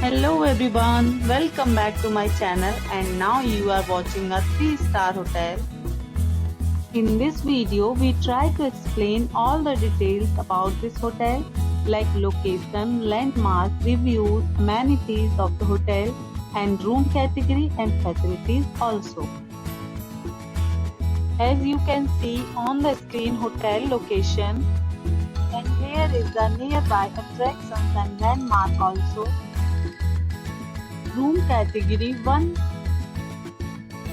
Hello everyone, welcome back to my channel and now you are watching a 3-star hotel. In this video, we try to explain all the details about this hotel like location, landmark, reviews, amenities of the hotel and room category and facilities also. As you can see on the screen hotel location, and here is the nearby attractions and landmark also. Room category 1.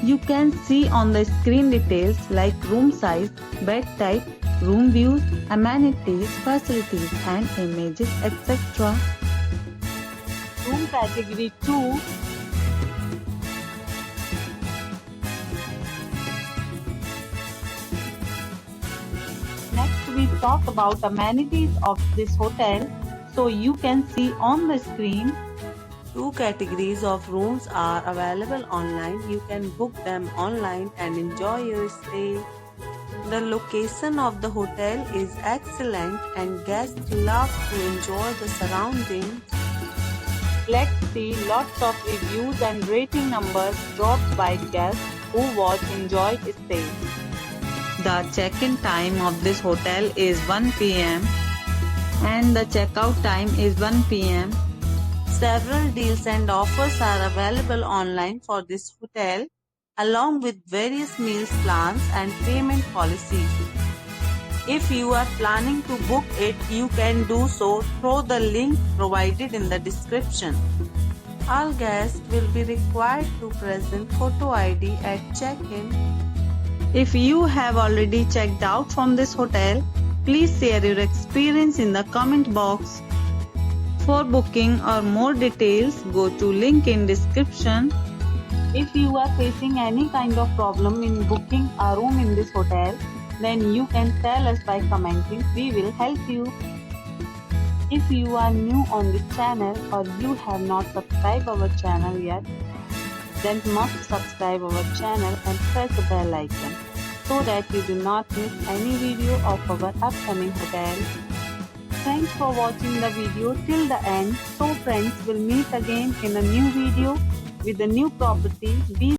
You can see on the screen details like room size, bed type, room views, amenities, facilities and images etc. Room category 2. Next we talk about amenities of this hotel. So you can see on the screen 2 categories of rooms are available online. You can book them online and enjoy your stay. The location of the hotel is excellent and guests love to enjoy the surroundings. Let's see lots of reviews and rating numbers dropped by guests who enjoyed stay. The check-in time of this hotel is 1 p.m. and the checkout time is 1 p.m. Several deals and offers are available online for this hotel, along with various meals plans and payment policies. If you are planning to book it, you can do so through the link provided in the description. All guests will be required to present photo ID at check-in. If you have already checked out from this hotel, please share your experience in the comment box. For booking or more details, go to link in description. If you are facing any kind of problem in booking a room in this hotel, then you can tell us by commenting. We will help you. If you are new on this channel or you have not subscribed our channel yet, then must subscribe our channel and press the bell icon so that you do not miss any video of our upcoming hotel. Thanks for watching the video till the end. So friends, will meet again in a new video with a new property.